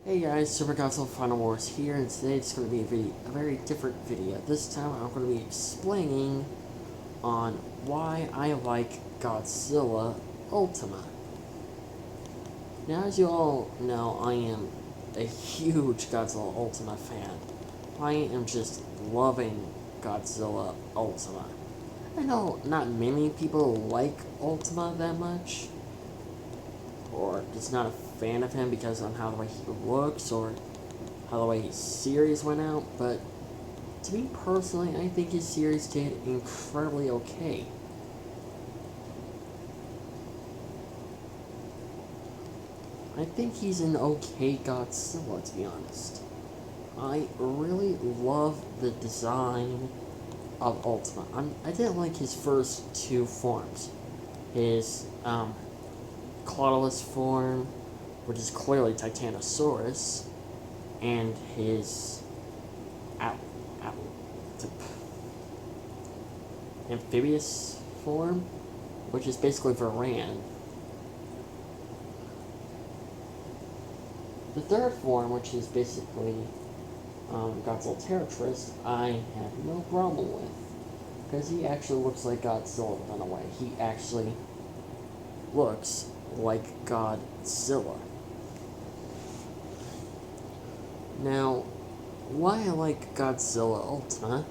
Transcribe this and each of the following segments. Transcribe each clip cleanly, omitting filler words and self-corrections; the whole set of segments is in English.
Hey guys, Super Godzilla Final Wars here, and today it's going to be a very different video. This time I'm going to be explaining on why I like Godzilla Ultima. Now, as you all know, I am a huge Godzilla Ultima fan. I am just loving Godzilla Ultima. I know not many people like Ultima that much, or just not a fan of him because of how the way he looks or how the way his series went out, but to me personally, I think his series did incredibly okay. I think he's an okay Godzilla, to be honest. I really love the design of Ultima. I didn't like his first two forms. His, Clawless form, which is clearly Titanosaurus, and his amphibious form, which is basically Varan. The third form, which is basically Godzilla Terratrist, I have no problem with, because he actually looks like Godzilla in a way. He actually looks like Godzilla. Now, why I like Godzilla Ultima?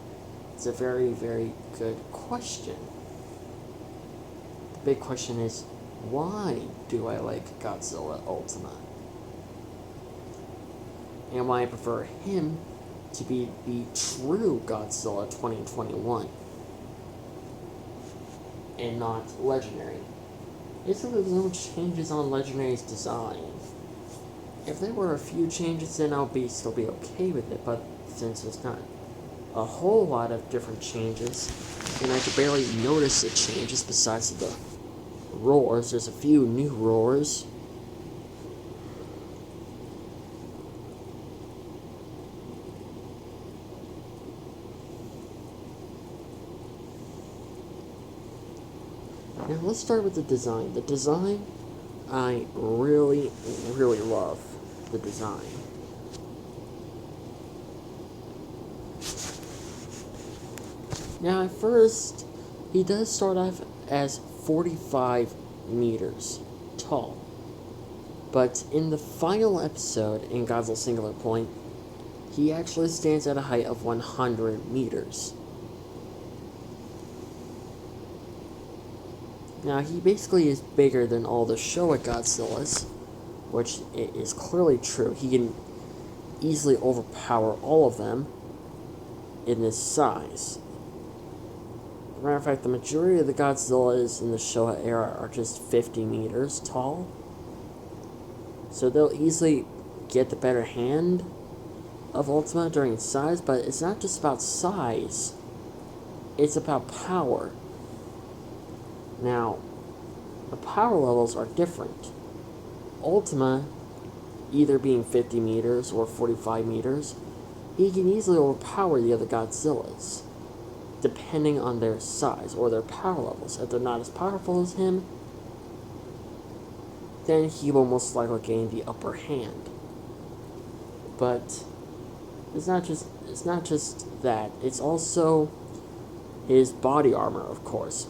It's a very, very good question. The big question is, why do I like Godzilla Ultima? And why I prefer him to be the true Godzilla 2021 and not Legendary. Basically, there's no changes on Legendary's design. If there were a few changes, then I'll still be okay with it, but since there's not a whole lot of different changes, and I could barely notice the changes besides the roars, there's a few new roars. Now let's start with the design. The design, I really, really love the design. Now at first, he does start off as 45 meters tall. But in the final episode, in Godzilla Singular Point, he actually stands at a height of 100 meters. Now, he basically is bigger than all the Showa Godzillas, which is clearly true. He can easily overpower all of them in this size. As a matter of fact, the majority of the Godzillas in the Showa era are just 50 meters tall. So they'll easily get the better hand of Ultima during its size, but it's not just about size. It's about power. Now, the power levels are different. Ultima, either being 50 meters or 45 meters, he can easily overpower the other Godzillas, depending on their size or their power levels. If they're not as powerful as him, then he will most likely gain the upper hand. But it's not just that. It's also his body armor, of course.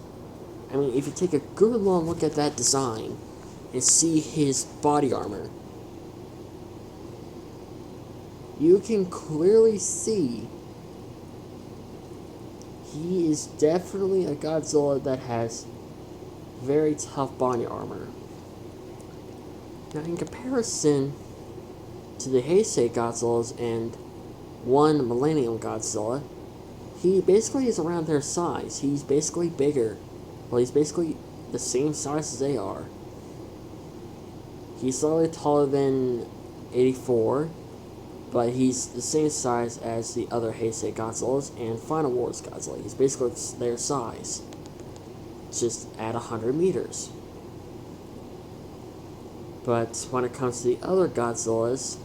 I mean, if you take a good long look at that design and see his body armor, you can clearly see he is definitely a Godzilla that has very tough body armor. Now, in comparison to the Heisei Godzillas and one Millennium Godzilla, he basically is around their size. He's basically bigger. Well, he's basically the same size as they are. He's slightly taller than 84, but he's the same size as the other Heisei Godzillas and Final Wars Godzilla. He's basically their size, just at 100 meters. But when it comes to the other Godzillas,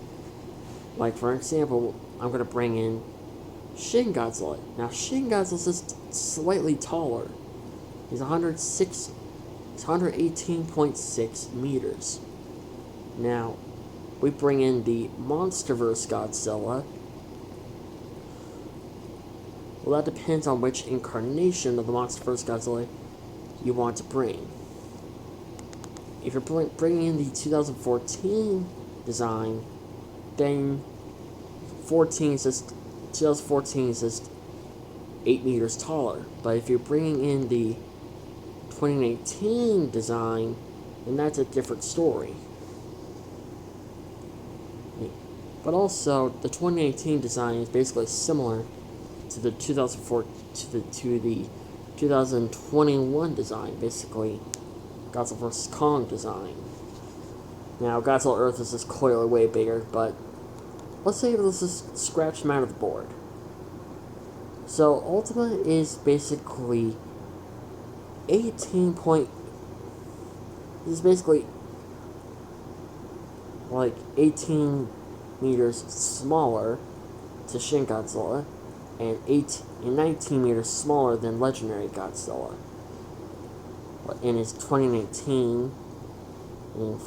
like for example, I'm going to bring in Shin Godzilla. Now, Shin Godzilla is slightly taller. He's 118.6 meters. Now, we bring in the MonsterVerse Godzilla. Well, that depends on which incarnation of the MonsterVerse Godzilla you want to bring. If you're bringing in the 2014 design, then 2014 is just 8 meters taller. But if you're bringing in the 2018 design, then that's a different story. But also, the 2018 design is basically similar to the 2021 design, basically Godzilla vs. Kong design. Now, Godzilla Earth is just clearly way bigger, but let's say let's just scratch them out of the board. So, Ultima is basically 18 point... This is basically like 18 meters smaller to Shin Godzilla, and 19 meters smaller than Legendary Godzilla. In his 2019 and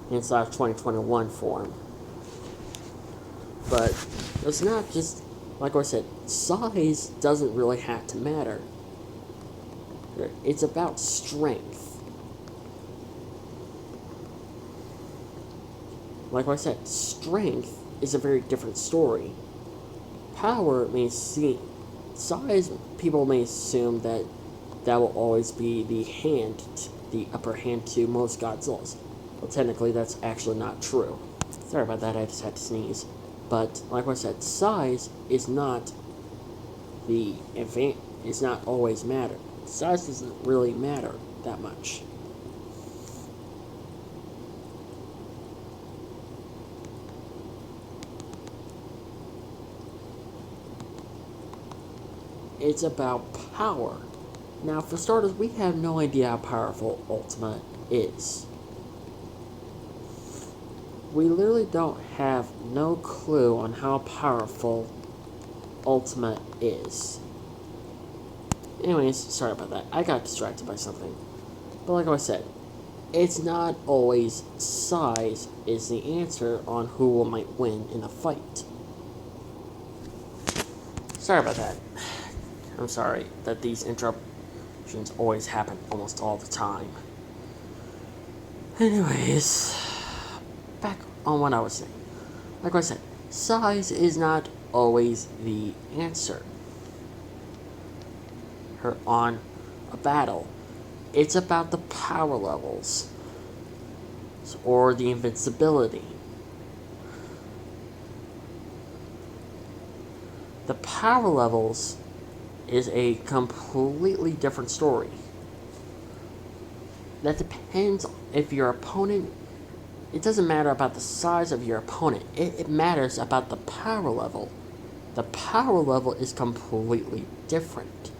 / 2021 form. But it's not just, like I said, size doesn't really have to matter. It's about strength. Like I said, strength is a very different story. Power may seem... Size, people may assume that will always be the upper hand to most Godzillas. Well, technically, that's actually not true. Sorry about that, I just had to sneeze. But, like I said, size is not it's not always matter. Size doesn't really matter that much. It's about power. Now, for starters, we have no idea how powerful Ultima is. We literally don't have no clue on how powerful Ultima is. Anyways, sorry about that. I got distracted by something. But like I said, it's not always size is the answer on who might win in a fight. Sorry about that. I'm sorry that these interruptions always happen almost all the time. Anyways, back on what I was saying. Like I said, size is not always the answer on a battle. It's about the power levels or the invincibility. The power levels is a completely different story. That depends if your opponent... It doesn't matter about the size of your opponent. It matters about the power level. The power level is completely different.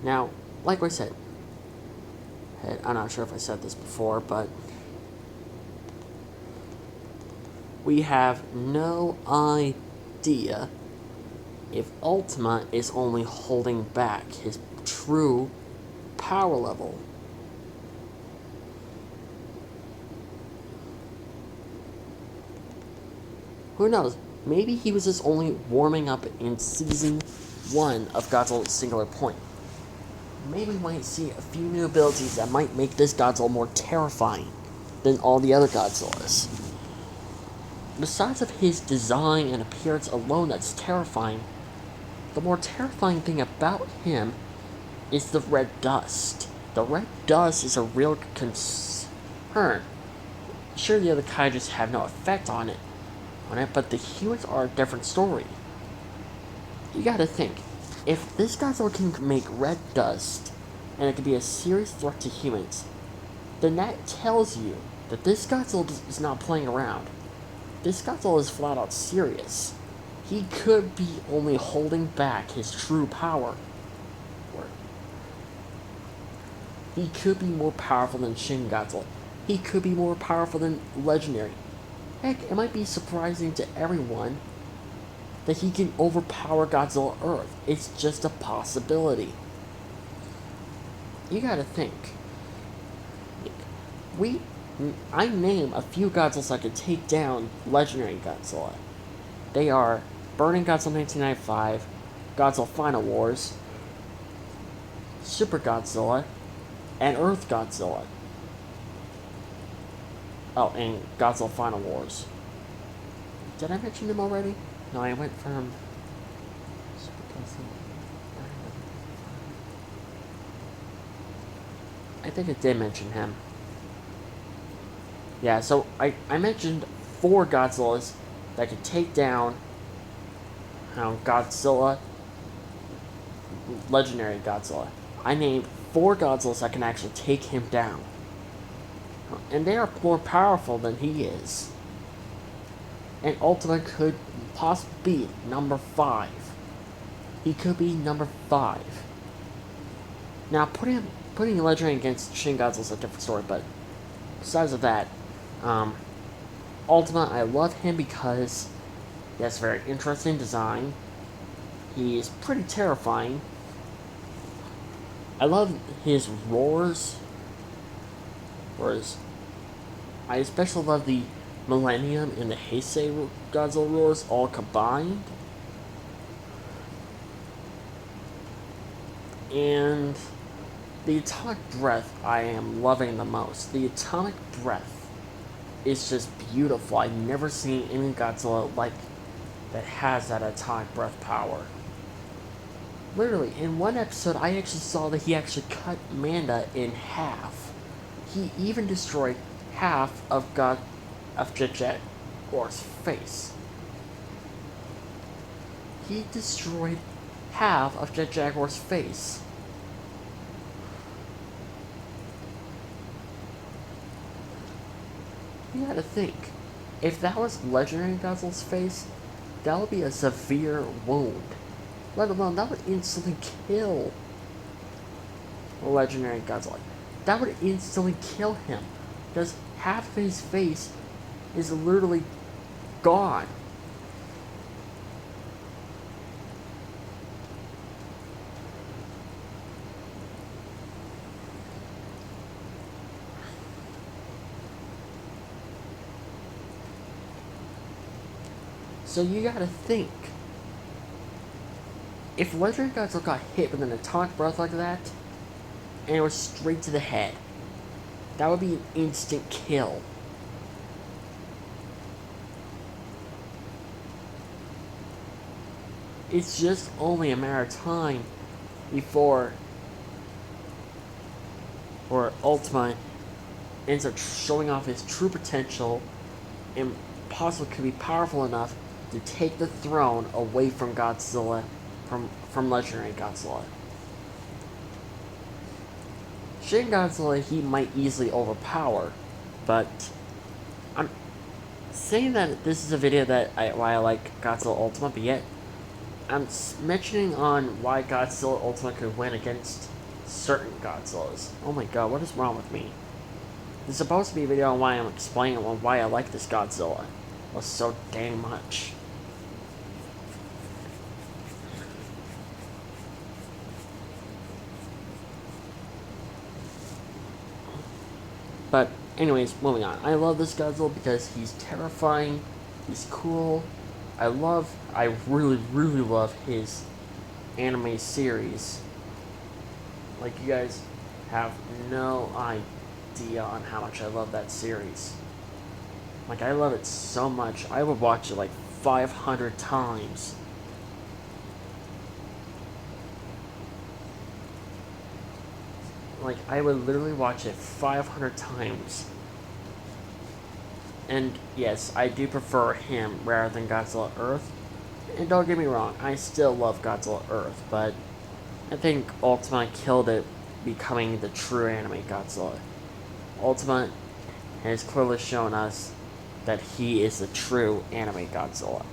Now, like I said, I'm not sure if I said this before, but we have no idea if Ultima is only holding back his true power level. Who knows? Maybe he was just only warming up in Season 1 of Godzilla Singular Point. Maybe we might see a few new abilities that might make this Godzilla more terrifying than all the other Godzillas. Besides of his design and appearance alone that's terrifying, the more terrifying thing about him is the red dust. The red dust is a real concern. Sure, the other kaijus have no effect on it, but the humans are a different story. You gotta think, if this Godzilla can make red dust, and it can be a serious threat to humans, then that tells you that this Godzilla is not playing around. This Godzilla is flat out serious. He could be only holding back his true power. He could be more powerful than Shin Godzilla. He could be more powerful than Legendary. Heck, it might be surprising to everyone that he can overpower Godzilla Earth. It's just a possibility. you gotta think. We, I name a few Godzillas that could take down Legendary Godzilla. They are Burning Godzilla 1995, Godzilla Final Wars, Super Godzilla, and Earth Godzilla. Oh, and Godzilla Final Wars. Did I mention them already? No, I went from Super Godzilla. I think I did mention him. Yeah, so I mentioned 4 Godzillas that could take down Godzilla, Legendary Godzilla. I named 4 Godzillas that can actually take him down. And they are more powerful than he is. And Ultima could possibly be number 5. He could be number 5. Now, putting Legendary against Shin Godzilla is a different story, but besides of that, Ultima, I love him because he has a very interesting design. He is pretty terrifying. I love his roars. I especially love the Millennium and the Heisei Godzilla roars all combined. And the Atomic Breath I am loving the most. The Atomic Breath is just beautiful. I've never seen any Godzilla like that has that Atomic Breath power. Literally, in one episode, I actually saw that he actually cut Manda in half. He even destroyed half of Jet Jaguar's face. He destroyed half of Jet Jaguar's face. You gotta think, if that was Legendary Godzilla's face, that would be a severe wound. Let alone, that would instantly kill Legendary Godzilla. That would instantly kill him, because half of his face is literally gone. So you gotta think, if Legendary Godzilla got hit with an Atomic Breath like that, and it was straight to the head, that would be an instant kill. It's just only a matter of time before Ultima ends up showing off his true potential and possibly could be powerful enough to take the throne away from Godzilla, from Legendary Godzilla. Shin Godzilla he might easily overpower, but I'm saying that this is a video that why I like Godzilla Ultima, but yet I'm mentioning on why Godzilla Ultima could win against certain Godzillas. Oh my god, what is wrong with me? This is supposed to be a video on why I'm explaining on why I like this Godzilla. Well, so dang much. But anyways, moving on. I love this Godzilla because he's terrifying, he's cool. I really, really love his anime series. Like, you guys have no idea on how much I love that series. Like, I love it so much. I would watch it like 500 times. Like, I would literally watch it 500 times. And yes, I do prefer him rather than Godzilla Earth. And don't get me wrong, I still love Godzilla Earth, but I think Ultima killed it becoming the true anime Godzilla. Ultima has clearly shown us that he is the true anime Godzilla.